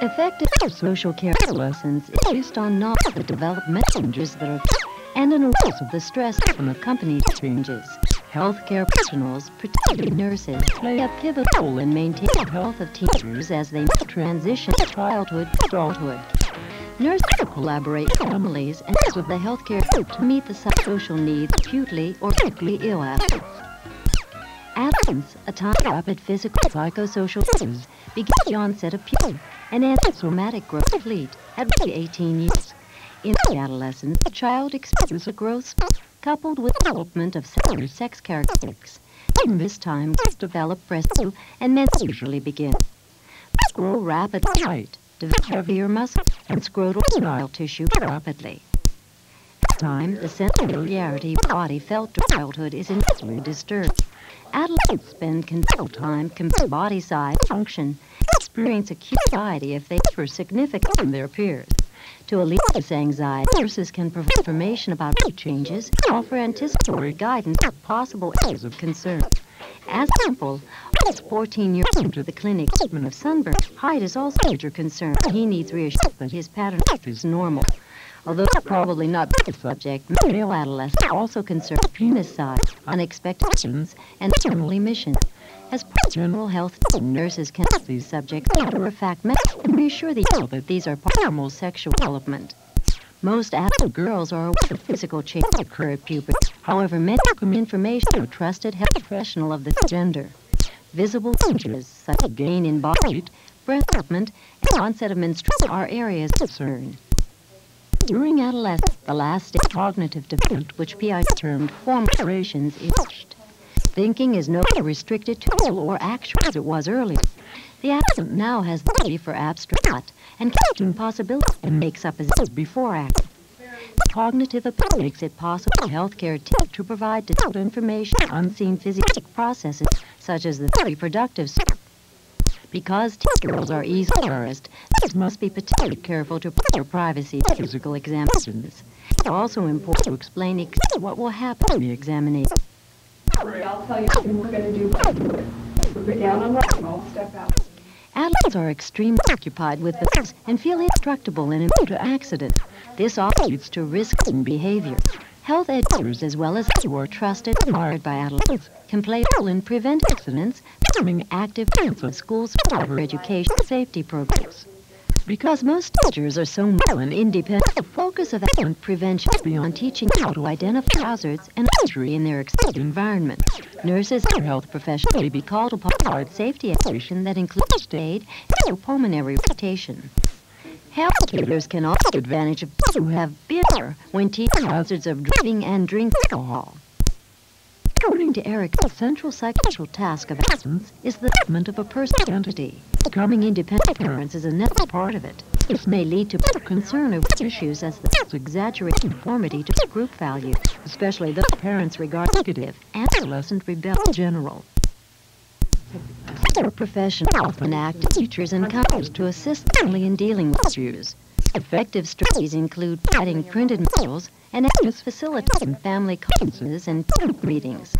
Effective social care adolescence is based on knowledge of the developmental changes that are and an awareness of the stress that accompanies changes. Healthcare professionals, particularly nurses, play a pivotal role in maintaining the health of teenagers as they transition from childhood to adulthood. Nurses collaborate with families and with the healthcare group to meet the social needs of acutely or critically ill adults. Adolescence, a time of rapid physical and psychosocial changes, begins the onset of puberty and ends somatic growth complete at 18 years. In adolescence, the child experiences a growth spurt coupled with development of sex characteristics. During this time, girls develop breast tissue and men usually begin. Breasts grow rapidly in height, develop heavier muscles, and scrotal penile tissue rapidly. At the time, the sense of familiarity of the body felt during childhood is intensely disturbed. Adolescents spend considerable time comparing body size, function, and experience acute anxiety if they differ significantly from their peers. To alleviate this anxiety, nurses can provide information about body changes and offer anticipatory guidance on possible areas of concern. As example, almost 14 years into the clinic treatment of sunburn, height is also a major concern. He needs reassurance that his pattern is normal. Although probably not the subject, male adolescents are also concerned with penis size, unexpected actions, and terminal emissions. As part of general health, nurses can ask these subjects matter-of-fact methods and reassure the adult that these are part of normal sexual development. Most adult girls are aware of physical changes that occur at puberty. However, many welcome information from a trusted health professional of the gender. Visible changes such as gain in body weight, breast development, and onset of menstruation are areas of concern. During adolescence, the last stage of cognitive development, which PI termed formal operations, is reached. Thinking is no longer restricted to real or actual as it was earlier. The adolescent now has the ability for abstract thought and questioning possibilities and makes up as it did before acting. The cognitive ability makes it possible for healthcare teams to provide detailed information on unseen physiologic processes such as the reproductive cycle. Because teen girls are easily harassed, nurses must be particularly careful to protect their privacy in physical examinations. It's also important to explain exactly what will happen in the examination. I'll tell you what we're going to do. We'll get down on one, I'll step out. Adults are extremely occupied with the things and feel indestructible and immune to accident. This often leads to risks in behavior. Health educators, as well as those who are trusted and admired by adolescents, can play a role in preventing accidents, becoming active parents of schools for education safety programs. Because most teachers are so mobile and independent, the focus of accident prevention is beyond teaching how to identify hazards and injury in their extended environment. Nurses and health professionals may be called upon to provide safety education that includes first aid and pulmonary rehabilitation. Health educators can also take advantage of those who have been there when teaching hazards of driving and drinking alcohol. According to Eric, the central psychological task of adolescence is the development of a personal identity. Becoming independent parents is a necessary part of it. This may lead to concern over issues as the exaggerate conformity to group values, especially those parents regard negative and adolescent rebellion in general. Other professionals often act as teachers and counselors to assist family in dealing with issues. Effective strategies include providing printed materials and facilitating family conferences and team meetings.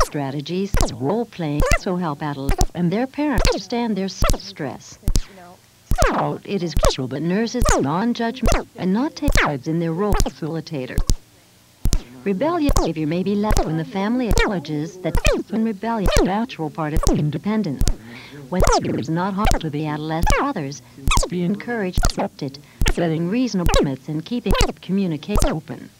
Strategies such as role-playing also help adolescents and their parents understand their self-stress. So, it is crucial that nurses are non-judgmental and not take sides in their role as facilitators. Rebellious behavior may be left when the family acknowledges that truth and rebellion are a natural part of independence. When behavior is not harmful to the adolescent or others, it must be encouraged and accepted, setting reasonable limits and keeping communication open.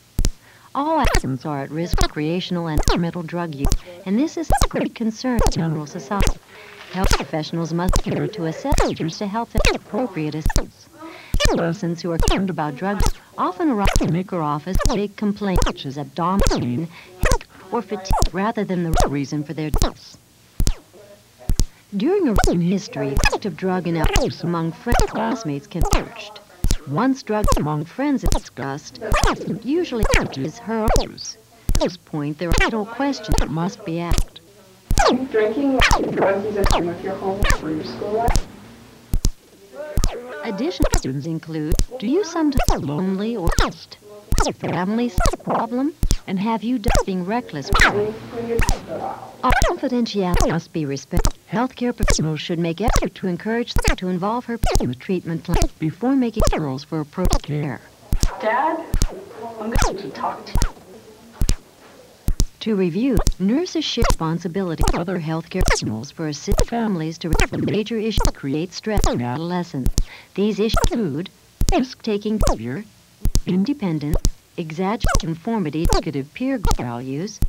All adolescents are at risk of recreational and experimental drug use, and this is a great concern to general society. Health professionals must be able to assess users to help them get appropriate assistance. Adolescents who are concerned about drugs often arrive at the medical office with big complaints such as abdominal pain, headache, or fatigue rather than the real reason for their deaths. During a recent history, the effect of drug and alcohol use among friends and classmates can be searched. Once drugs among friends is discussed, the usually urges her use. At this point, there are vital questions that must be asked. Drinking drugs is a time of your home for your school life. Additional questions include, do you sometimes feel lonely or lost? Is your family a problem? And have you done being reckless? Our confidentiality must be respected. Healthcare professionals should make effort to encourage her to involve her in the treatment plan before making referrals for appropriate care. Dad, I'm going to talk to you. To review, nurses share responsibility with other healthcare professionals for assisting families to resolve major issues that create stress in adolescence. These issues include risk-taking behavior, independence, exaggerated conformity, negative peer values,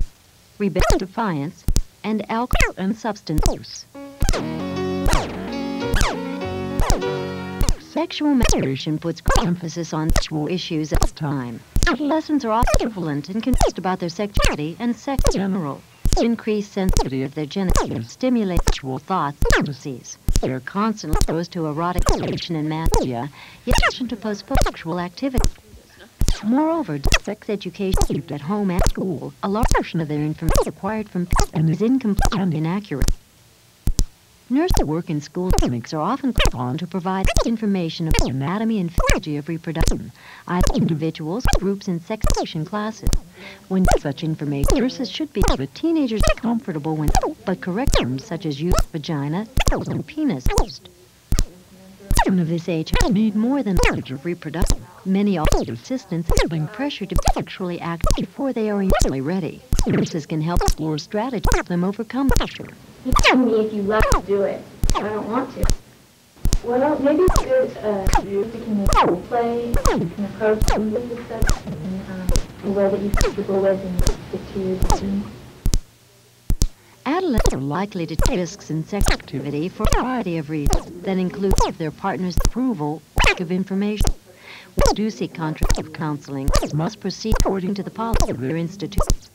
rebellious defiance, and alcohol and substance use. Sexual maturation puts great emphasis on sexual issues at this time. Adolescents are often ambivalent and confused about their sexuality and sex in general. Increased sensitivity of their genitals stimulates sexual thoughts and fantasies. They are constantly exposed to erotic information and mass media, yet attention to postpone sexual activity. Moreover, sex education at home and school, a large portion of their information is acquired from parents and is incomplete and inaccurate. Nurses who work in school clinics are often called on to provide information about the anatomy and physiology of reproduction, either individuals, groups, and sex education classes. When such information, nurses should be able to teenagers comfortable when, but correct terms such as use vagina, and penis. Children of this age need more than knowledge of reproduction. Many also need assistance in feeling pressure to be sexually active before they are emotionally ready. Nurses can help explore strategies to help them overcome pressure. You tell me if you love to do it. I don't want to. Well, maybe it's good you can play, you can approach with sex in a way that you feel comfortable with and stick to your routine. Adolescents are likely to take risks in sex activity for a variety of reasons that include their partner's approval or lack of information. When do seek contraceptive counseling, must proceed according to the policy of their institutions.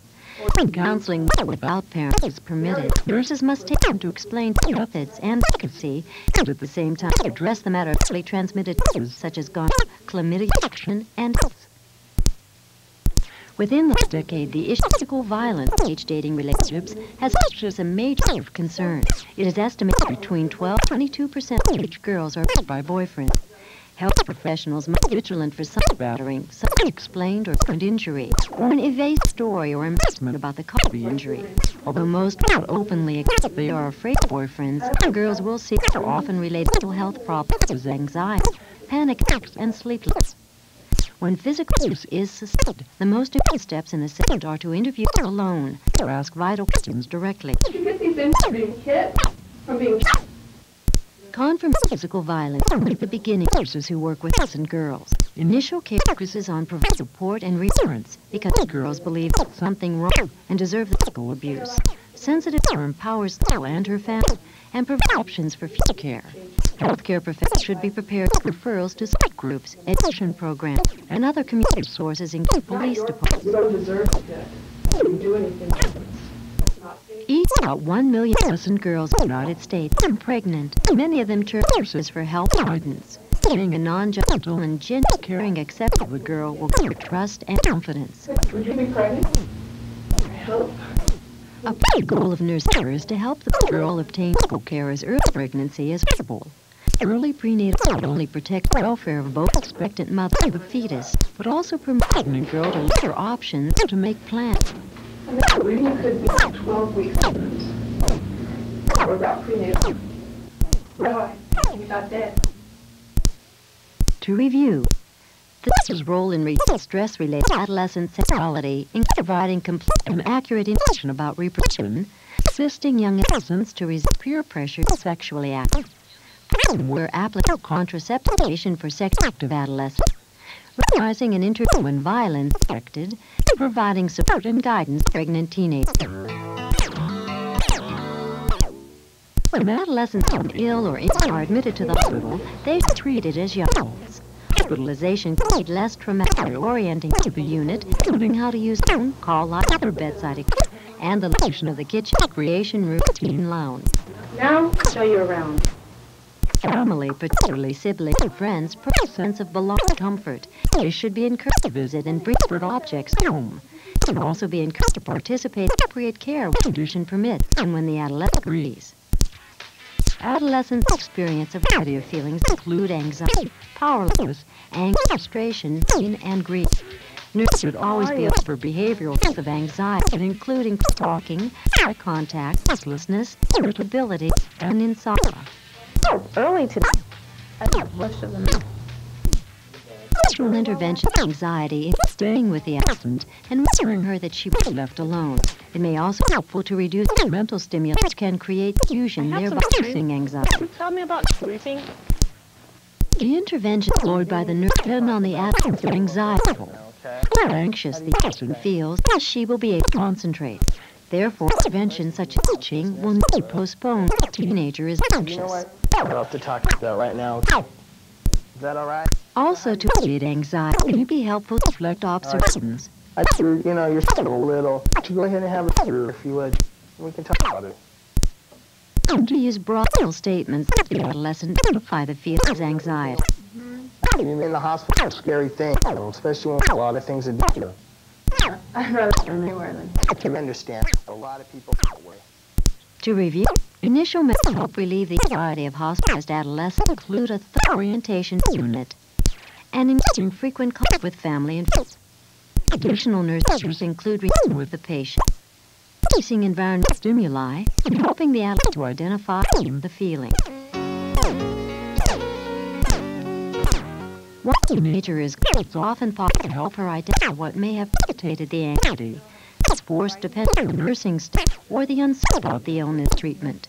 When counseling without parents is permitted, nurses must take time to explain methods and efficacy, and at the same time address the matter of sexually transmitted diseases such as gonorrhea, chlamydia infection, and AIDS. Within the last decade, the issue of physical violence in age-dating relationships has emerged as a major area of concern. It is estimated between 12 and 22% of teenage girls are raped by boyfriends. Health professionals must be vigilant for cyber battering, some unexplained or current injury, or an evasive story or embarrassment about the cause of the injury. Although most do not openly accept they are afraid of boyfriends, some girls will see or often relate mental health problems such as anxiety, panic attacks, and sleeplessness. When physical abuse is suspected, the most important steps in assessment are to interview alone or ask vital questions directly. You get these things from being hit, from being Confirmed physical violence at the beginning nurses who work with adolescent girls. Initial care focuses on providing support and reassurance because girls believe something wrong and deserve the physical abuse. Sensitive care empowers the girl and her family and provides options for future care. Healthcare professionals should be prepared with referrals to support groups, education programs, and other community sources including police departments. You don't deserve that. You didn't do anything. Each about 1 million adolescent girls in the United States are pregnant. Many of them turn to nurses for help and guidance. Being a non-judgmental and gentle, caring, acceptable girl will give trust and confidence. Would you be pregnant? A key goal of nurse care is to help the girl obtain medical care as early pregnancy as possible. Early prenatal care not only protects the welfare of both expectant mother and the fetus, but also permits the pregnant girl to look for options to make plans. And that bleeding could be 12 weeks. Or about prenatal. Why? You got dead. To review, the nurse's role in reducing stress-related adolescent sexuality in providing complete and accurate information about reproduction, assisting young adolescents to resist peer pressure to sexually active, where applicable contraception for sex-active adolescents, recognizing and intervening when violence is detected, and providing support and guidance to pregnant teenagers. When adolescents are ill or are admitted to the hospital, they are treated as young adults. Hospitalization can be less traumatic by orienting to the unit, including how to use the phone, call light, other bedside equipment, and the location of the kitchen, recreation room, and lounge. Now, I'll show you around. Family, particularly siblings and friends, provide a sense of belonging and comfort. They should be encouraged to visit and bring separate objects home. They should also be encouraged to participate in appropriate care when condition permits and when the adolescent agrees. Adolescents experience a variety of feelings that include anxiety, powerlessness, anger, frustration, pain, and grief. Nurses should always be alert for behavioral types of anxiety, including talking, eye contact, restlessness, irritability, and insomnia. Early today. I think most of them. Natural intervention of anxiety is staying with the adolescent and assuring her that she will be left alone. It may also be helpful to reduce mental stimulus which can create confusion, thereby reducing anxiety. Tell me about sleeping. The intervention employed by the nurse depends on the adolescent's anxiety level. The more anxious the adolescent feels, the less she will be able to concentrate. Therefore, interventions such as teaching will need to be postponed if the teenager is anxious. You know what? I'm off to talk about that right now. Is that all right? Also, to alleviate anxiety, it may be helpful to reflect observations. You're still a little. Go ahead and have a beer if you would. We can talk about it. To use broad statements that the adolescent identify the feelings of anxiety. In the hospital, it's a scary thing, especially when a lot of things are done. I'd rather stay anywhere than. I can understand. A lot of people worry. To review, initial methods to help relieve the anxiety of hospitalized adolescents include a thorough orientation unit and engaging frequent contact with family and friends. Additional nurses include reasoning with the patient, placing environmental stimuli, and helping the adolescent to identify the feeling. One teenager is often thought to help her identify what may have precipitated the anxiety. This force depends on the nursing staff or the uncertainty about the illness treatment.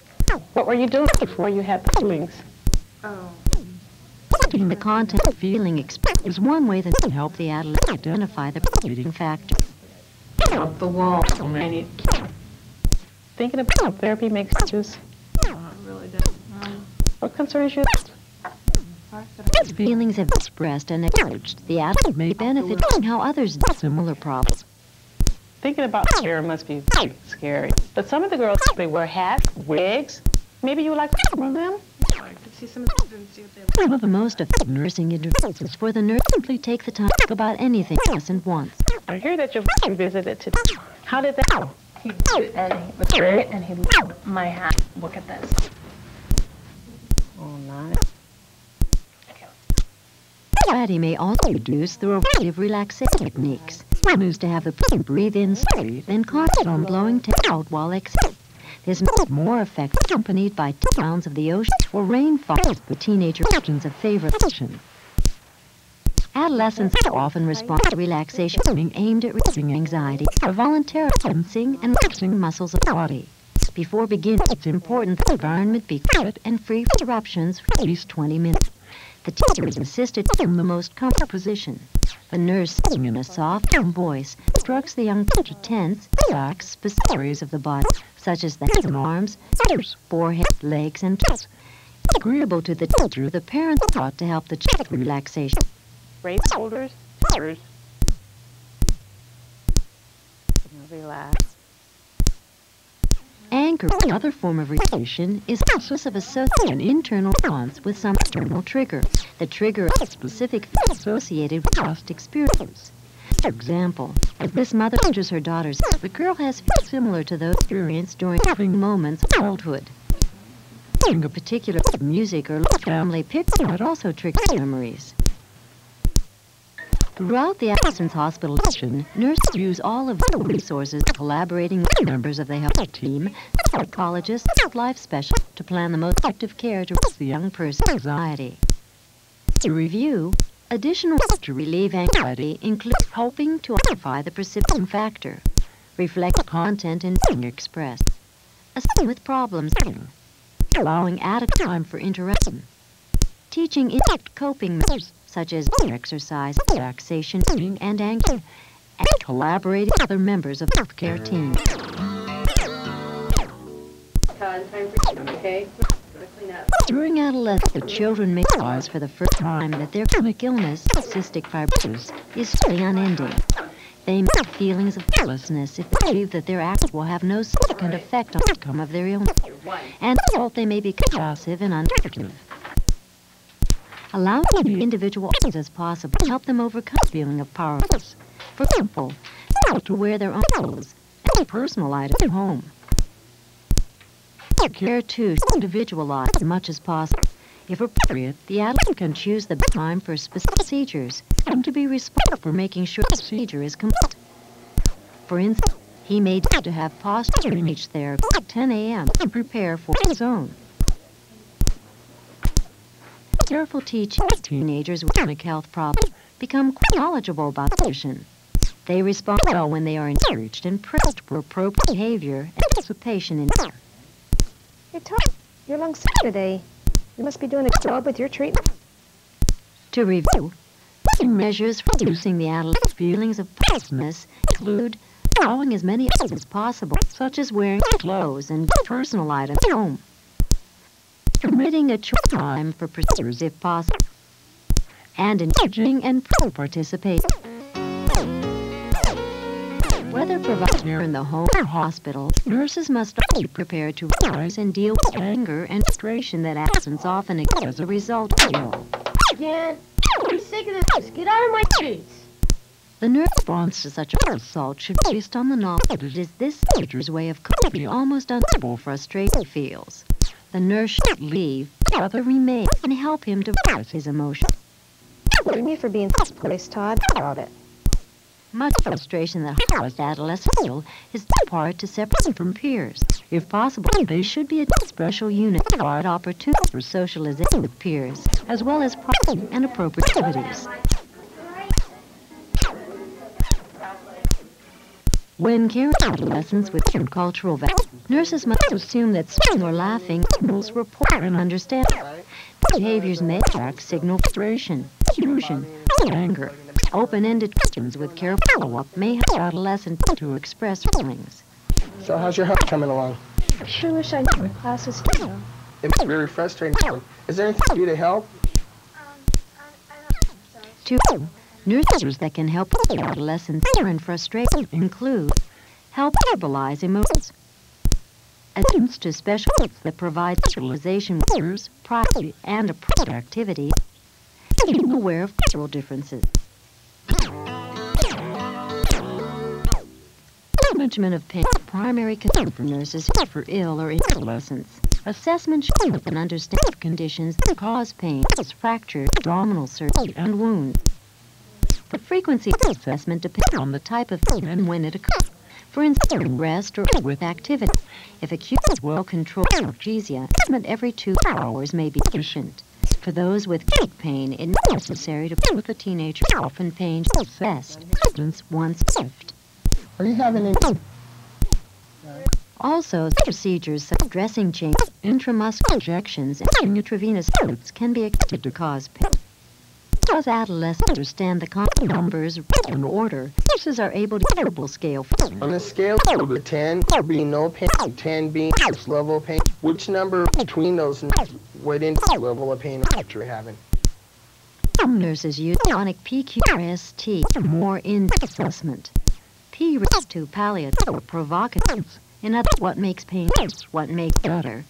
What were you doing before you had feelings? Studying the content of feeling expressed is one way that can help the adolescent identify the precipitating factor. Up the wall. I need. Thinking about therapy makes sense. Really don't. What concerns you? As feelings have expressed and acknowledged, the adolescent may benefit from how others deal with similar problems. Thinking about hair must be very scary. But some of the girls, they wear hats, wigs. Maybe you would like to wear them? One of the most effective nursing interventions is for the nurse to simply take the time to think about anything the patient wants. I hear that your friend visited today. How did that go? He was great, and he loved my hat. Look at this. Oh, nice. Anxiety may also be reduced through a variety of relaxation techniques. One is to have the patient breathe in slowly, then concentrate on blowing out while exhaling. This may be more effective accompanied by sounds of the ocean or rainfall, the teenager versions of favorite position. Adolescents often respond to relaxation being aimed at reducing anxiety by voluntarily tensing and relaxing muscles of the body. Before beginning, it's important that the environment be quiet and free from interruptions for at least 20 minutes. The teacher is assisted in the most comfortable position. The nurse, singing in a soft, calm voice, instructs the young person to tense and relax specific areas of the body, such as the hands and arms, shoulders, forehead, legs, and toes. Agreeable to the teacher, the parents are taught to help the child with relaxation. Raise shoulders, shoulders. Relax. Anchor, another form of relaxation, is the process of associating an internal response with some external trigger. The trigger is a specific feel associated with past experience. For example, as this mother touches her daughter's head, the girl has feelings similar to those experienced during having moments of childhood. Hearing a particular music or family picture might also trigger memories. Throughout the adolescent's hospitalization, nurses use all of the resources collaborating with members of the health team, psychologists, and life specialists to plan the most effective care to reduce the young person's anxiety. To review, additional ways to relieve anxiety include helping to identify the precipitating factor, reflect the content in being expressed, assisting with problem solving, allowing adequate time for interruption, teaching effective coping measures such as exercise, relaxation, and anger, and collaborating with other members of the healthcare team. Okay. During adolescence, the children may realize for the first time that their chronic illness, cystic fibrosis, is really unending. They may have feelings of helplessness if they believe that their actions will have no significant effect on the outcome of their illness, and as a result they may become passive and unproductive. Allow the individual as possible to help them overcome the feeling of powerlessness. For example, to wear their own clothes and personal items at home. Care too to individualize as much as possible. If appropriate, the adult can choose the best time for specific procedures, and to be responsible for making sure the procedure is complete. For instance, he may need to have post-image therapy at 10 a.m. to prepare for his own. Careful teaching teenagers with chronic health problems become quite knowledgeable about nutrition. They respond well when they are encouraged and praised for appropriate behavior and participation in care. Hey, Tom, you're lung sick today. You must be doing a good job with your treatment. To review, measures for reducing the adolescent's feelings of helplessness include allowing as many items as possible, such as wearing clothes and personal items at home, permitting a choice time for procedures if possible, and encouraging and participating. Whether provided here in the home or hospital, nurses must be prepared to realize and deal with anger and frustration that absence often occurs as a result of ill. Again, I'm sick of this. Get out of my streets. The nurse response to such an assault should be based on the knowledge that it is this soldier's way of coping almost unbearable frustration he feels. The nurse should leave, rather remain, and help him to voice his emotions. Blame you for being this place, Todd. About it. Much frustration that caused adolescents feel is due part to separation from peers. If possible, they should be a special unit to provide opportunities for socialization with peers, as well as private and appropriate activities. When caring for adolescents with different cultural values, nurses must assume that smiling or laughing signals rapport and understanding. Behaviors may signal frustration, confusion, anger. Open-ended questions with careful follow-up may help adolescents to express feelings. So how's your health coming along? I sure wish I knew my class was tomorrow. It's very frustrating. Is there anything for you to help? Two nurses that can help adolescents and frustration include help verbalize emotions, assistance to specialists that provide socialization with peers, privacy, and appropriate activities, and being aware of cultural differences. Management of pain is a primary concern for nurses for ill or adolescents. Assessment should help and understand conditions that cause pain, such as fractures, abdominal surgery, and wounds. The frequency of assessment depends on the type of pain and when it occurs. For instance, rest or with activity. If acute well-controlled analgesia, assessment every 2 hours may be sufficient. For those with chronic pain, it is necessary to put the teenager often pain assessed, for instance, once a shift. Are you having any? Also, procedures such as dressing changes, intramuscular injections, and intravenous fluids can be expected to cause pain. Because adolescents understand the constant numbers in order, nurses are able to verbal scale. On a scale of 0 to 10, being no pain, 10 being first level of pain, which number between those would indicate the level of pain that you're having? Some nurses use chronic PQRST for more in-depth assessment. P refers to palliative or provocative. In other words, what makes pain worse, what makes it better.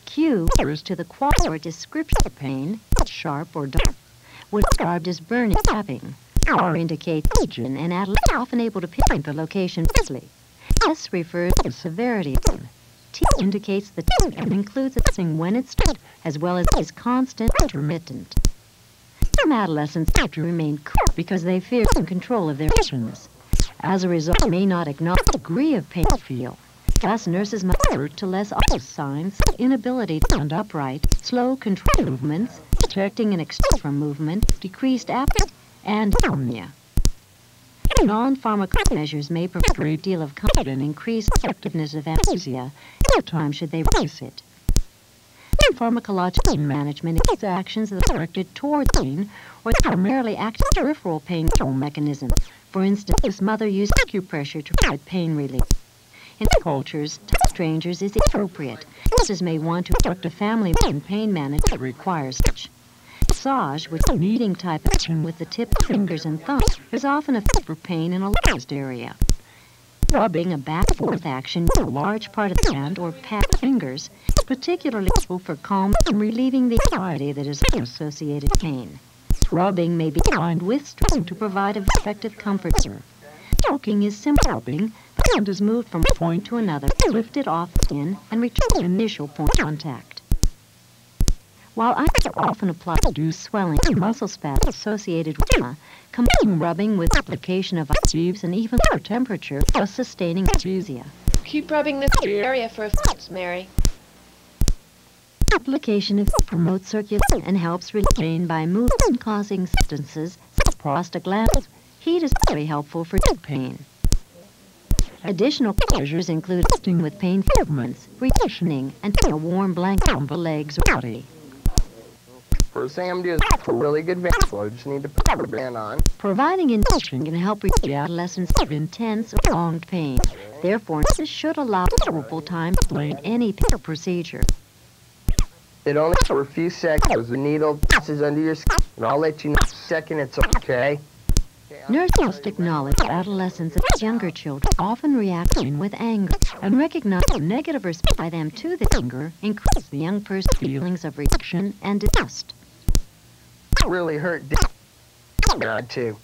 Q refers to the quality or description of pain, sharp or dull. What is described as burning, tapping. R indicates region, and adolescents are often able to pinpoint the location easily. S refers to severity. T indicates the time and includes assessing when it starts, as well as is constant or intermittent. Some adolescents have to remain cool because they fear control of their emotions. As a result, they may not acknowledge the degree of pain they feel. Thus, nurses must alert to less obvious signs, inability to stand upright, slow, controlled movements, detecting an extent from movement, decreased appetite, and insomnia. Non-pharmacological measures may provide a great deal of comfort and increase the effectiveness of anesthesia, at no time should they reduce it. Pharmacological pain management includes actions that are directed toward pain or that primarily act as peripheral pain control mechanisms. For instance, this mother used acupressure to provide pain relief. In some cultures, touching strangers is appropriate. Nurses may want to instruct a family pain management that requires touch. Massage, which is a kneading type action with the tip of fingers and thumbs, is often effective for pain in a localized area. Rubbing, a back-and-forth action with a large part of the hand or pat fingers, is particularly useful for calming and relieving the anxiety that is associated with pain. Rubbing may be combined with stretching to provide an effective comfort. Stroking is simple rubbing. The hand is moved from one point to another, lifted off the skin, and return to the initial point of contact. While ice are often applied to reduce swelling and muscle spasms associated with trauma, combining rubbing with application of ice leaves and even lower temperature for sustaining analgesia. Keep rubbing this area for a few, Mary. Application of promotes circulation and helps relieve pain by movement causing substances such as prostaglandins. Heat is very helpful for pain. Additional measures include resting with pain movements, repositioning, and putting a warm blanket on the legs or body. First thing I'm doing is for really good band flow. Just need to put a band on. Providing induction can help reduce adolescents of intense or prolonged pain. Therefore, nurses should allow ample time to explain any procedure. It only for a few seconds. The needle passes under your skin, and I'll let you know in a second it's okay. Nurses must acknowledge that adolescents and younger children often react with anger and recognize the negative response by them to the anger increases the young person's feelings of rejection and disgust. Really hurt God too.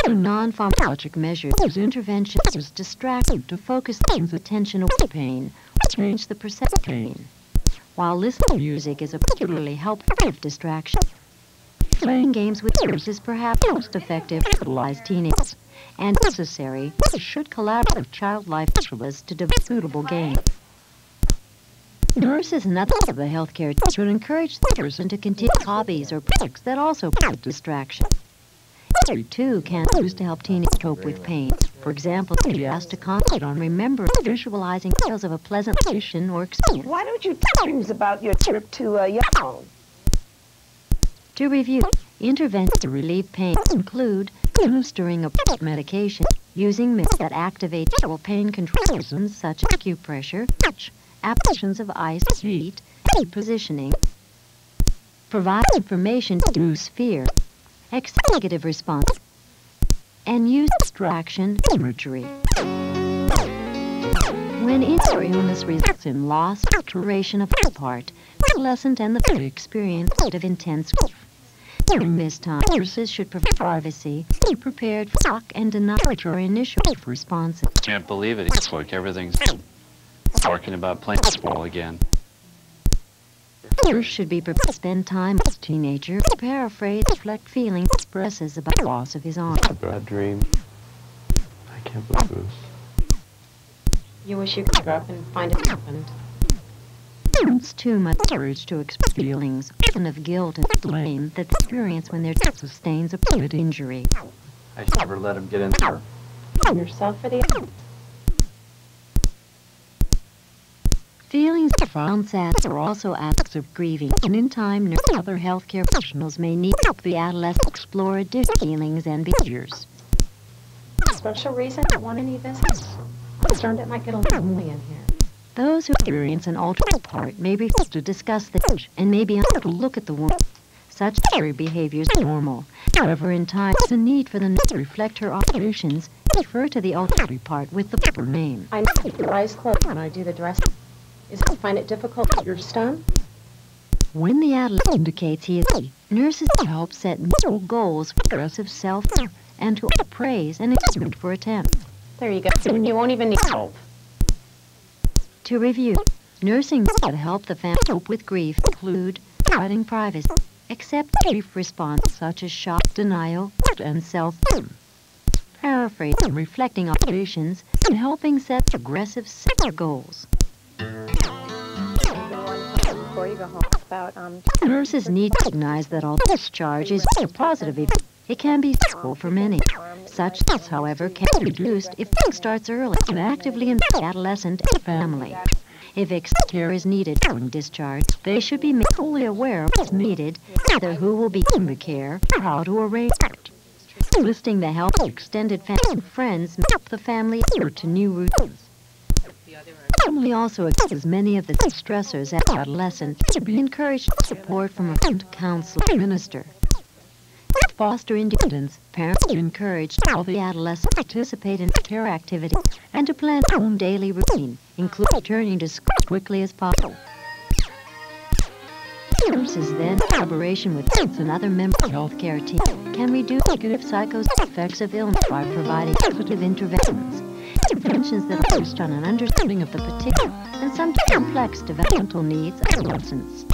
Non-pharmacologic measures use interventions as distraction to focus the attention away from pain or change the perception of pain. While listening to music is a particularly helpful distraction, playing games with others is perhaps most effective to stabilize teenagers, and necessary, should collaborate with child life specialists to develop suitable games. Nurses and others of the healthcare team should encourage the person to continue hobbies or projects that also provide distraction. History, too, can be used to help teenagers cope with pain. For example, be asked to concentrate on remembering or visualizing details of a pleasant situation or experience. Why don't you tell us about your trip to Yellowstone? To review, interventions to relieve pain include administering a medication, using meds that activate several pain control mechanisms such as acupressure, touch, applications of ice, heat, and positioning, provide information to reduce fear, accept negative response, and use distraction imagery. When injury illness results in loss or alteration of a part, the adolescent and the family experience of intense grief. During this time, nurses should provide privacy, be prepared for shock and deny or initial responses. Can't believe it. It's like everything's talking about playing baseball again. Nurses should be prepared to spend time with a teenager, paraphrase, reflect feelings, expresses about the loss of his arm. A bad dream. I can't believe this. You wish you could grow up and find it happened. It's too much courage to express feelings, often of guilt and blame, that they experience when their child sustains a permanent injury. I should never let him get in there. Yourself for the other. Feelings of profound sadness are also acts of grieving, and in time, nurses and other healthcare professionals may need to help the adolescent explore additional feelings and behaviors. Special reason to want any visits? I'm concerned it might get a little lonely in here. Those who experience an altered part may be forced to discuss the issue and may be unable to look at the woman. Such behaviors are normal. However, in time, there's a need for the nurse to reflect her observations and refer to the altered part with the proper name. I know keep your eyes closed when I do the dressing. Is it find it difficult to your stun? When the adolescent indicates he is ready, nurses help set mental goals for aggressive self-care and to praise and encouragement for attempts. There you go. You won't even need help. To review, nursing that help the family cope with grief include providing privacy, accept grief response such as shock, denial, and self-blame, paraphrasing, reflecting observations, and helping set aggressive self goals. Before you go home, about Nurses need to recognize that although discharge is a positive event, it can be difficult for many. Such loss, however, can be reduced if it starts early and actively in the adolescent and family. If extra care is needed during discharge, they should be made fully aware of what's needed, either who will be giving the care or how to arrange it. Enlisting the help of extended family and friends may help the family adjust to new routines. The family also accepts many of the stressors as adolescents should be encouraged to support from a friend, counselor, or minister. To foster independence, parents are encouraged to help the adolescent participate in care activities and to plan their own daily routine, including returning to school as quickly as possible. Nurses then, in collaboration with parents and other members of the healthcare team, can reduce negative psychosocial effects of illness by providing positive interventions. interventions that are based on an understanding of the particular and sometimes complex developmental needs of adolescents.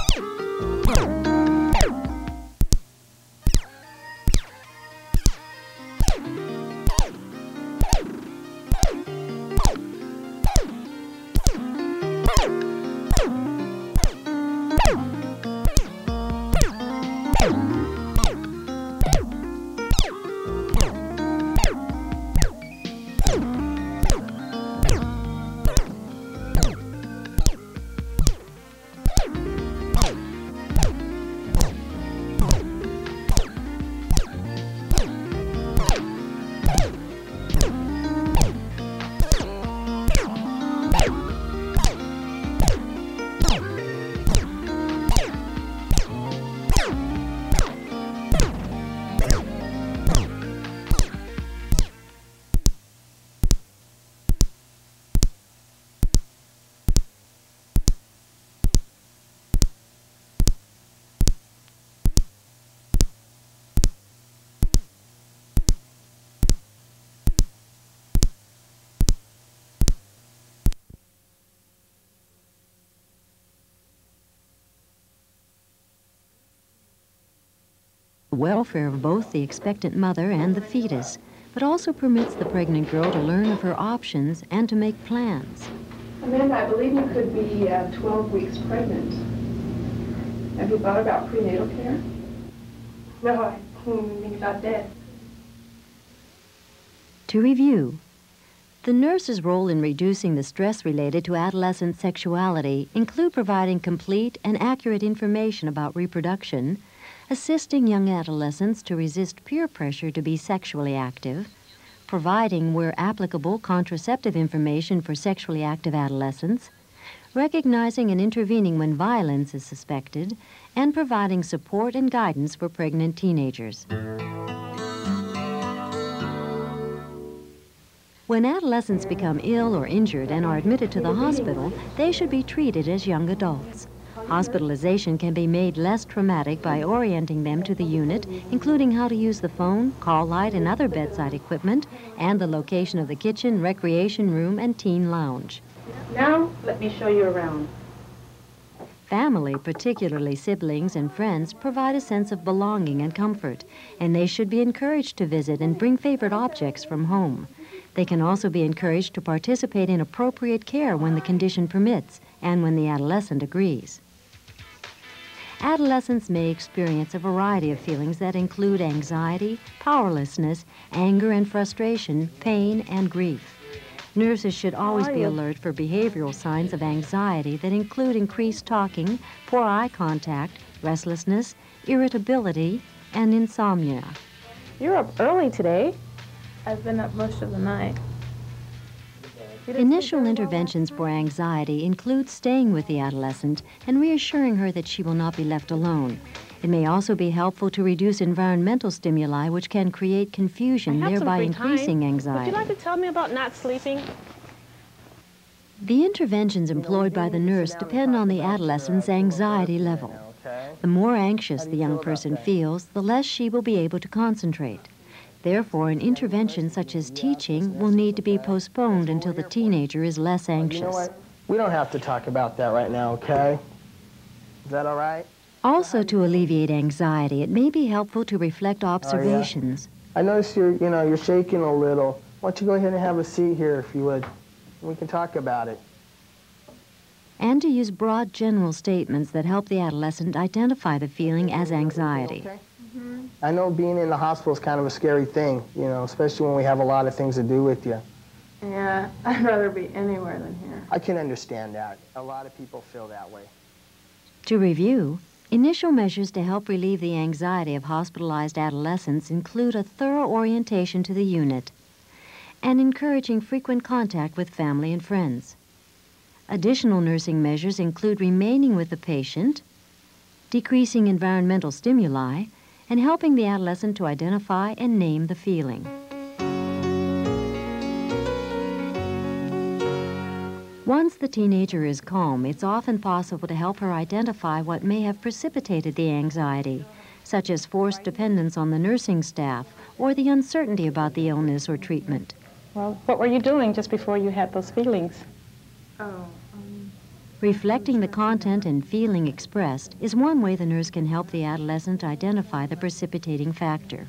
The welfare of both the expectant mother and the fetus, but also permits the pregnant girl to learn of her options and to make plans. Amanda, I believe you could be 12 weeks pregnant. Have you thought about prenatal care? No, I think about that. To review, the nurse's role in reducing the stress related to adolescent sexuality include providing complete and accurate information about reproduction, assisting young adolescents to resist peer pressure to be sexually active, providing, where applicable, contraceptive information for sexually active adolescents, recognizing and intervening when violence is suspected, and providing support and guidance for pregnant teenagers. When adolescents become ill or injured and are admitted to the hospital, they should be treated as young adults. Hospitalization can be made less traumatic by orienting them to the unit, including how to use the phone, call light, and other bedside equipment, and the location of the kitchen, recreation room, and teen lounge. Now, let me show you around. Family, particularly siblings and friends, provide a sense of belonging and comfort, and they should be encouraged to visit and bring favorite objects from home. They can also be encouraged to participate in appropriate care when the condition permits and when the adolescent agrees. Adolescents may experience a variety of feelings that include anxiety, powerlessness, anger and frustration, pain, and grief. Nurses should always be alert for behavioral signs of anxiety that include increased talking, poor eye contact, restlessness, irritability, and insomnia. You're up early today. I've been up most of the night. Initial interventions for anxiety include staying with the adolescent and reassuring her that she will not be left alone. It may also be helpful to reduce environmental stimuli which can create confusion, thereby increasing anxiety. Would you like to tell me about not sleeping? The interventions employed by the nurse depend on the adolescent's anxiety level. The more anxious the young person feels, the less she will be able to concentrate. Therefore, an intervention such as teaching will need to be postponed until the teenager is less anxious. You know what? We don't have to talk about that right now, okay? Is that all right? Also, to alleviate anxiety, it may be helpful to reflect observations. I notice you're shaking a little. Why don't you go ahead and have a seat here, if you would? We can talk about it. And to use broad general statements that help the adolescent identify the feeling as anxiety. Okay? I know being in the hospital is kind of a scary thing, especially when we have a lot of things to do with you. Yeah, I'd rather be anywhere than here. I can understand that. A lot of people feel that way. To review, initial measures to help relieve the anxiety of hospitalized adolescents include a thorough orientation to the unit and encouraging frequent contact with family and friends. Additional nursing measures include remaining with the patient, decreasing environmental stimuli, and helping the adolescent to identify and name the feeling. Once the teenager is calm, it's often possible to help her identify what may have precipitated the anxiety, such as forced dependence on the nursing staff or the uncertainty about the illness or treatment. Well, what were you doing just before you had those feelings? Reflecting the content and feeling expressed is one way the nurse can help the adolescent identify the precipitating factor.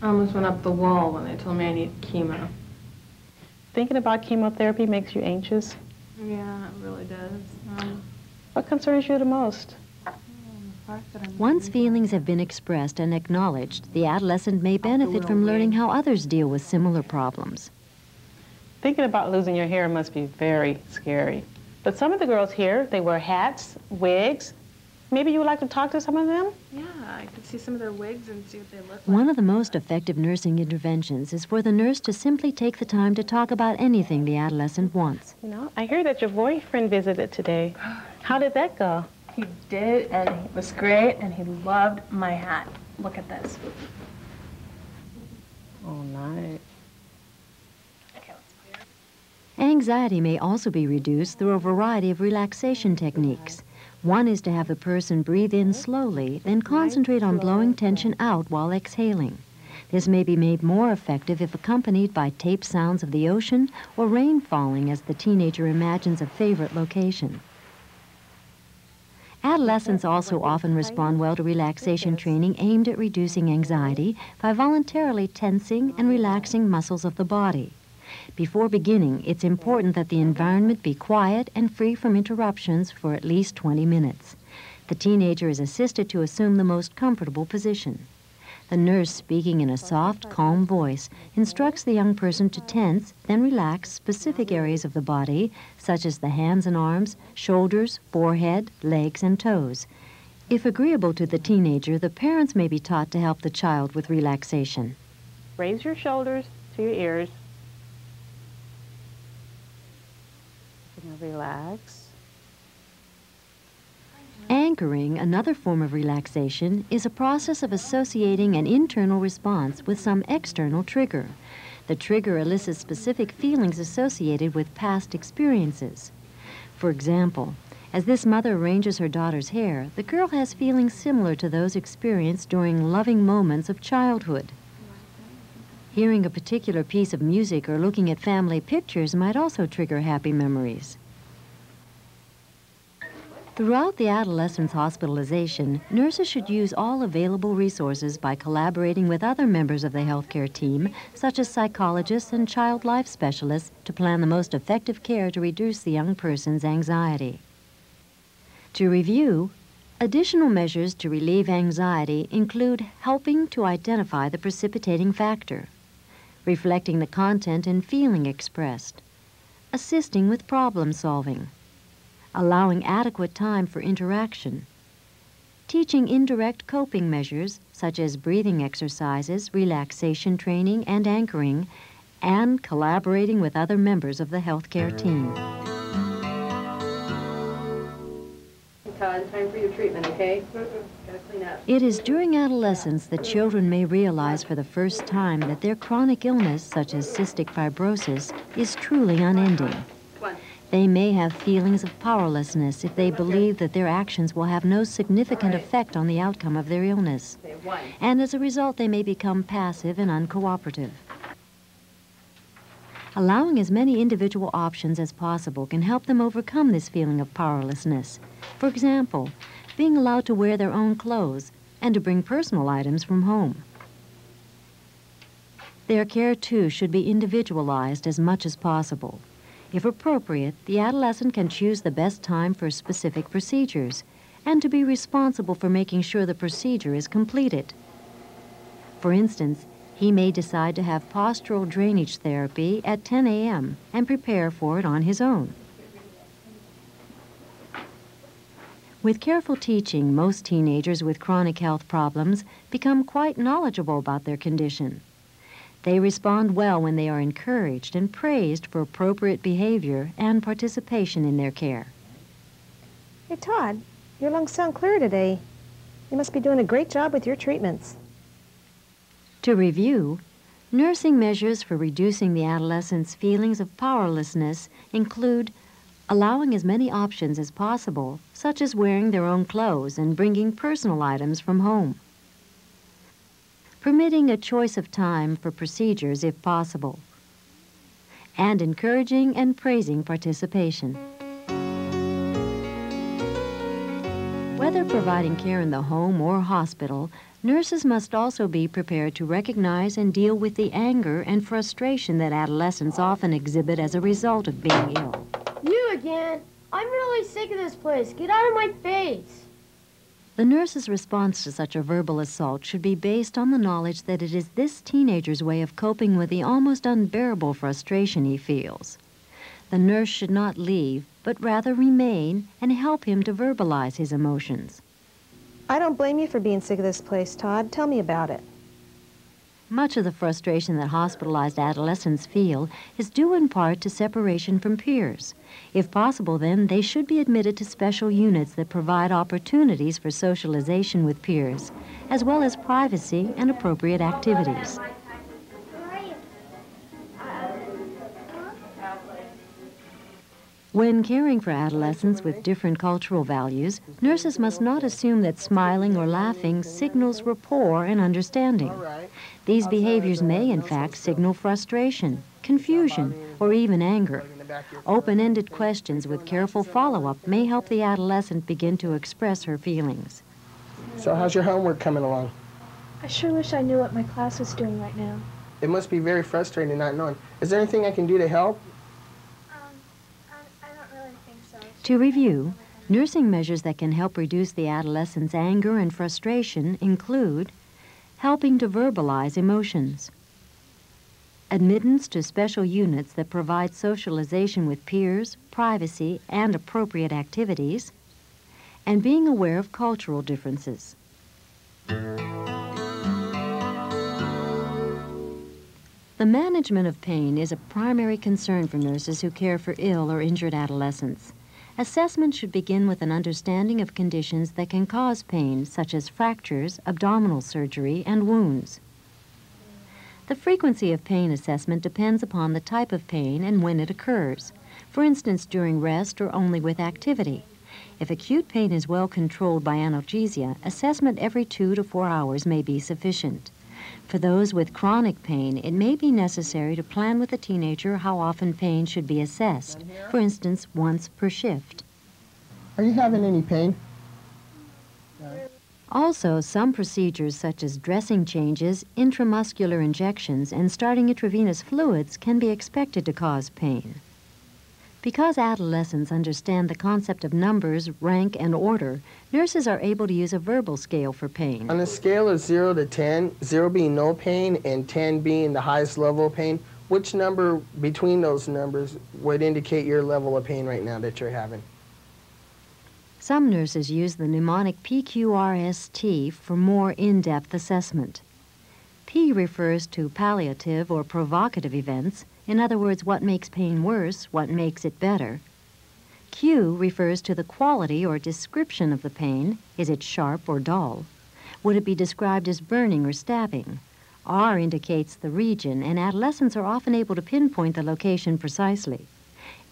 I almost went up the wall when they told me I needed chemo. Thinking about chemotherapy makes you anxious? Yeah, it really does. What concerns you the most? Once feelings have been expressed and acknowledged, the adolescent may benefit from learning how others deal with similar problems. Thinking about losing your hair must be very scary. But some of the girls here, they wear hats, wigs. Maybe you would like to talk to some of them? Yeah, I could see some of their wigs and see what they look like. One of the most effective nursing interventions is for the nurse to simply take the time to talk about anything the adolescent wants. You know, I hear that your boyfriend visited today. How did that go? He did, and he was great, and he loved my hat. Look at this. Oh, nice. Anxiety may also be reduced through a variety of relaxation techniques. One is to have the person breathe in slowly, then concentrate on blowing tension out while exhaling. This may be made more effective if accompanied by taped sounds of the ocean or rain falling as the teenager imagines a favorite location. Adolescents also often respond well to relaxation training aimed at reducing anxiety by voluntarily tensing and relaxing muscles of the body. Before beginning, it's important that the environment be quiet and free from interruptions for at least 20 minutes. The teenager is assisted to assume the most comfortable position. The nurse, speaking in a soft, calm voice, instructs the young person to tense, then relax specific areas of the body, such as the hands and arms, shoulders, forehead, legs, and toes. If agreeable to the teenager, the parents may be taught to help the child with relaxation. Raise your shoulders to your ears. Now relax. Anchoring, another form of relaxation, is a process of associating an internal response with some external trigger. The trigger elicits specific feelings associated with past experiences. For example, as this mother arranges her daughter's hair, the girl has feelings similar to those experienced during loving moments of childhood. Hearing a particular piece of music or looking at family pictures might also trigger happy memories. Throughout the adolescent's hospitalization, nurses should use all available resources by collaborating with other members of the healthcare team, such as psychologists and child life specialists, to plan the most effective care to reduce the young person's anxiety. To review, additional measures to relieve anxiety include helping to identify the precipitating factor, reflecting the content and feeling expressed, assisting with problem solving, allowing adequate time for interaction, teaching indirect coping measures such as breathing exercises, relaxation training, and anchoring, and collaborating with other members of the healthcare team. Todd, time for your treatment, okay? Gotta clean up. It is during adolescence that children may realize for the first time that their chronic illness, such as cystic fibrosis, is truly unending. They may have feelings of powerlessness if they believe that their actions will have no significant effect on the outcome of their illness. And as a result, they may become passive and uncooperative. Allowing as many individual options as possible can help them overcome this feeling of powerlessness. For example, being allowed to wear their own clothes and to bring personal items from home. Their care, too, should be individualized as much as possible. If appropriate, the adolescent can choose the best time for specific procedures and to be responsible for making sure the procedure is completed. For instance, he may decide to have postural drainage therapy at 10 a.m. and prepare for it on his own. With careful teaching, most teenagers with chronic health problems become quite knowledgeable about their condition. They respond well when they are encouraged and praised for appropriate behavior and participation in their care. Hey, Todd, your lungs sound clear today. You must be doing a great job with your treatments. To review, nursing measures for reducing the adolescent's feelings of powerlessness include allowing as many options as possible, such as wearing their own clothes and bringing personal items from home. Permitting a choice of time for procedures if possible. and encouraging and praising participation. Whether providing care in the home or hospital, nurses must also be prepared to recognize and deal with the anger and frustration that adolescents often exhibit as a result of being ill. You again? I'm really sick of this place. Get out of my face. The nurse's response to such a verbal assault should be based on the knowledge that it is this teenager's way of coping with the almost unbearable frustration he feels. The nurse should not leave, but rather remain and help him to verbalize his emotions. I don't blame you for being sick of this place, Todd. Tell me about it. Much of the frustration that hospitalized adolescents feel is due in part to separation from peers. If possible, then, they should be admitted to special units that provide opportunities for socialization with peers, as well as privacy and appropriate activities. When caring for adolescents with different cultural values, nurses must not assume that smiling or laughing signals rapport and understanding. These behaviors may, in fact, signal frustration, confusion, or even anger. Open-ended questions with careful follow-up may help the adolescent begin to express her feelings. So how's your homework coming along? I sure wish I knew what my class was doing right now. It must be very frustrating not knowing. Is there anything I can do to help? I don't really think so. To review, nursing measures that can help reduce the adolescent's anger and frustration include helping to verbalize emotions, admittance to special units that provide socialization with peers, privacy, and appropriate activities, and being aware of cultural differences. The management of pain is a primary concern for nurses who care for ill or injured adolescents. Assessment should begin with an understanding of conditions that can cause pain, such as fractures, abdominal surgery, and wounds. The frequency of pain assessment depends upon the type of pain and when it occurs, for instance, during rest or only with activity. If acute pain is well controlled by analgesia, assessment every 2 to 4 hours may be sufficient. For those with chronic pain, it may be necessary to plan with the teenager how often pain should be assessed, for instance, once per shift. Are you having any pain? Also, some procedures such as dressing changes, intramuscular injections, and starting intravenous fluids can be expected to cause pain. Because adolescents understand the concept of numbers, rank, and order, nurses are able to use a verbal scale for pain. On a scale of 0 to 10, 0 being no pain and 10 being the highest level of pain, which number between those numbers would indicate your level of pain right now that you're having? Some nurses use the mnemonic PQRST for more in-depth assessment. P refers to palliative or provocative events. In other words, what makes pain worse, what makes it better. Q refers to the quality or description of the pain. Is it sharp or dull? Would it be described as burning or stabbing? R indicates the region, and adolescents are often able to pinpoint the location precisely.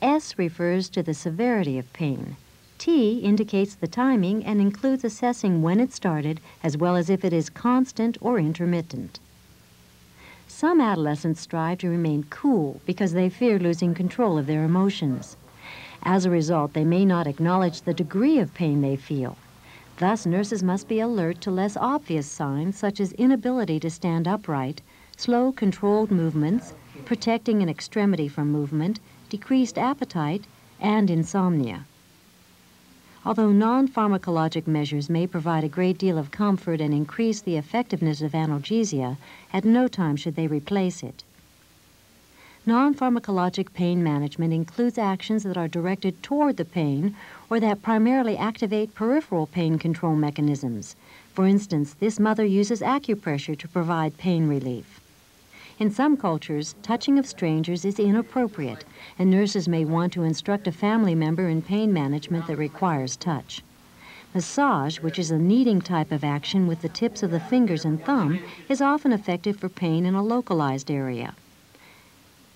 S refers to the severity of pain. T indicates the timing and includes assessing when it started, as well as if it is constant or intermittent. Some adolescents strive to remain cool because they fear losing control of their emotions. As a result, they may not acknowledge the degree of pain they feel. Thus, nurses must be alert to less obvious signs such as inability to stand upright, slow, controlled movements, protecting an extremity from movement, decreased appetite, and insomnia. Although non-pharmacologic measures may provide a great deal of comfort and increase the effectiveness of analgesia, at no time should they replace it. Non-pharmacologic pain management includes actions that are directed toward the pain or that primarily activate peripheral pain control mechanisms. For instance, this mother uses acupressure to provide pain relief. In some cultures, touching of strangers is inappropriate, and nurses may want to instruct a family member in pain management that requires touch. Massage, which is a kneading type of action with the tips of the fingers and thumb, is often effective for pain in a localized area.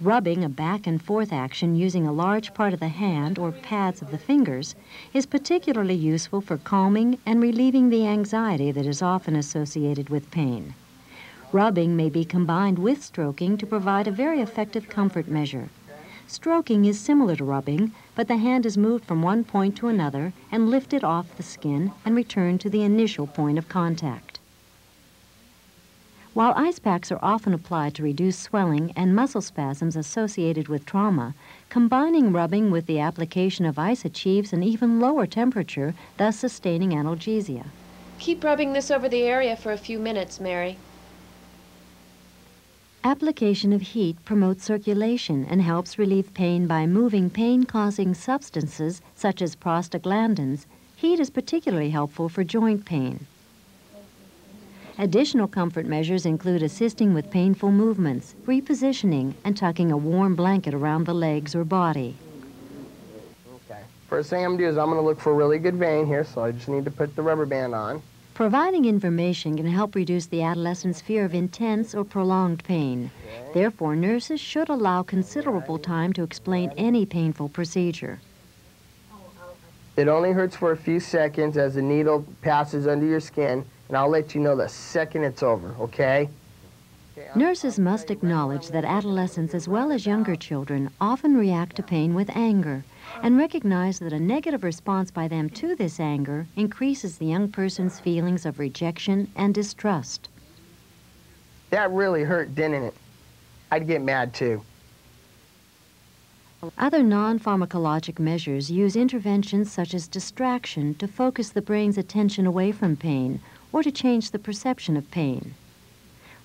Rubbing, a back and forth action using a large part of the hand or pads of the fingers, is particularly useful for calming and relieving the anxiety that is often associated with pain. Rubbing may be combined with stroking to provide a very effective comfort measure. Stroking is similar to rubbing, but the hand is moved from one point to another and lifted off the skin and returned to the initial point of contact. While ice packs are often applied to reduce swelling and muscle spasms associated with trauma, combining rubbing with the application of ice achieves an even lower temperature, thus sustaining analgesia. Keep rubbing this over the area for a few minutes, Mary. Application of heat promotes circulation and helps relieve pain by moving pain-causing substances such as prostaglandins. Heat is particularly helpful for joint pain. Additional comfort measures include assisting with painful movements, repositioning, and tucking a warm blanket around the legs or body. Okay. First thing I'm going to do is I'm going to look for a really good vein here, so I just need to put the rubber band on. Providing information can help reduce the adolescent's fear of intense or prolonged pain. Therefore, nurses should allow considerable time to explain any painful procedure. It only hurts for a few seconds as the needle passes under your skin, and I'll let you know the second it's over, okay? Nurses must acknowledge that adolescents as well as younger children often react to pain with anger and recognize that a negative response by them to this anger increases the young person's feelings of rejection and distrust. That really hurt, didn't it? I'd get mad too. Other non-pharmacologic measures use interventions such as distraction to focus the brain's attention away from pain or to change the perception of pain.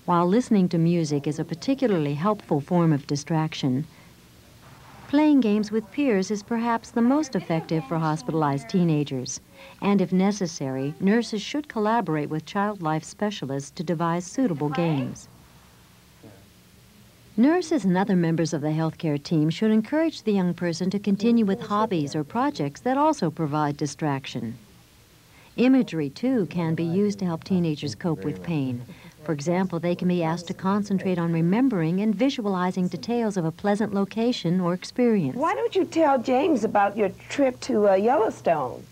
While listening to music is a particularly helpful form of distraction, playing games with peers is perhaps the most effective for hospitalized teenagers. And if necessary, nurses should collaborate with child life specialists to devise suitable games. Nurses and other members of the healthcare team should encourage the young person to continue with hobbies or projects that also provide distraction. Imagery, too, can be used to help teenagers cope with pain. For example, they can be asked to concentrate on remembering and visualizing details of a pleasant location or experience. Why don't you tell James about your trip to Yellowstone?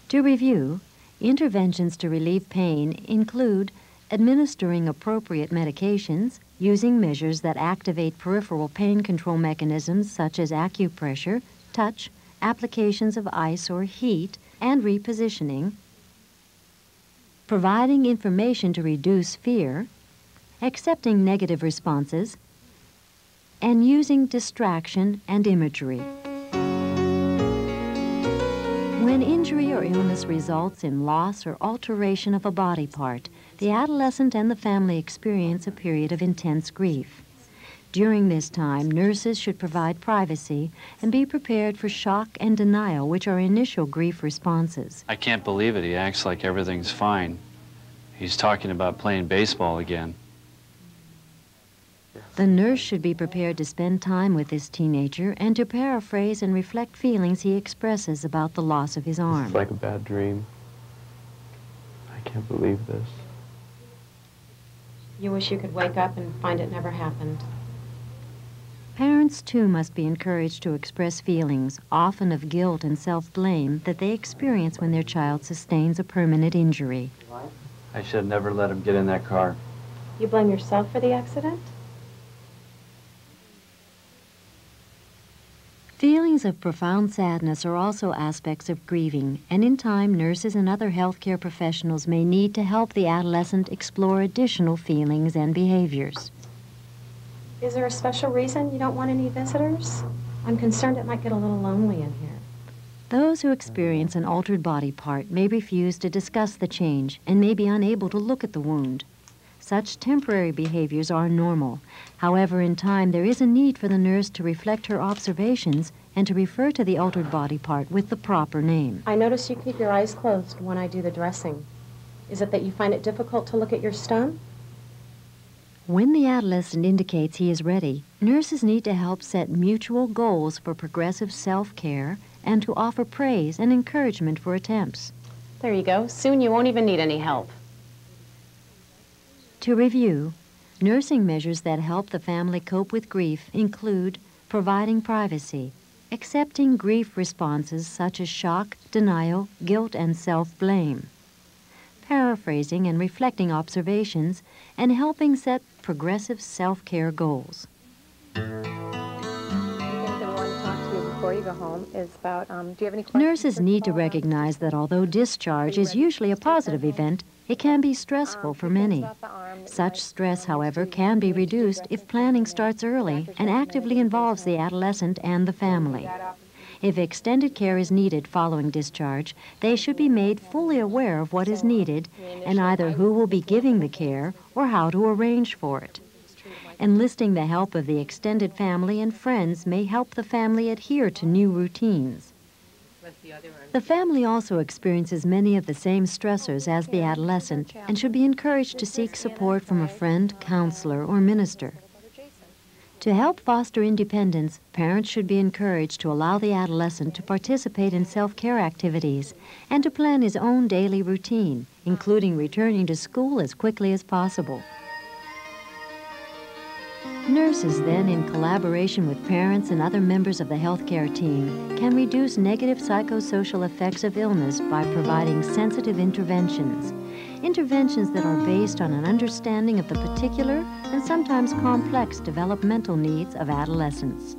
To review, interventions to relieve pain include administering appropriate medications, using measures that activate peripheral pain control mechanisms such as acupressure, touch, applications of ice or heat, and repositioning, providing information to reduce fear, accepting negative responses, and using distraction and imagery. When injury or illness results in loss or alteration of a body part, the adolescent and the family experience a period of intense grief. During this time, nurses should provide privacy and be prepared for shock and denial, which are initial grief responses. I can't believe it. He acts like everything's fine. He's talking about playing baseball again. The nurse should be prepared to spend time with this teenager and to paraphrase and reflect feelings he expresses about the loss of his arm. It's like a bad dream. I can't believe this. You wish you could wake up and find it never happened. Parents, too, must be encouraged to express feelings, often of guilt and self-blame, that they experience when their child sustains a permanent injury. I should have never let him get in that car. You blame yourself for the accident? Feelings of profound sadness are also aspects of grieving, and in time, nurses and other healthcare professionals may need to help the adolescent explore additional feelings and behaviors. Is there a special reason you don't want any visitors? I'm concerned it might get a little lonely in here. Those who experience an altered body part may refuse to discuss the change and may be unable to look at the wound. Such temporary behaviors are normal. However, in time, there is a need for the nurse to reflect her observations and to refer to the altered body part with the proper name. I notice you keep your eyes closed when I do the dressing. Is it that you find it difficult to look at your stun? When the adolescent indicates he is ready, nurses need to help set mutual goals for progressive self-care and to offer praise and encouragement for attempts. There you go. Soon you won't even need any help. To review, nursing measures that help the family cope with grief include providing privacy, accepting grief responses such as shock, denial, guilt, and self-blame, paraphrasing and reflecting observations, and helping set progressive self-care goals. before you go home is about, do you have any questions? Nurses need to recognize that although discharge is usually a positive event, it can be stressful for many. Such stress, however, can be reduced if planning starts early and actively involves the adolescent and the family. If extended care is needed following discharge, they should be made fully aware of what is needed and either who will be giving the care or how to arrange for it. Enlisting the help of the extended family and friends may help the family adhere to new routines. The family also experiences many of the same stressors as the adolescent and should be encouraged to seek support from a friend, counselor, or minister. To help foster independence, parents should be encouraged to allow the adolescent to participate in self-care activities and to plan his own daily routine, including returning to school as quickly as possible. Nurses then, in collaboration with parents and other members of the healthcare team, can reduce negative psychosocial effects of illness by providing sensitive interventions. Interventions that are based on an understanding of the particular and sometimes complex developmental needs of adolescents.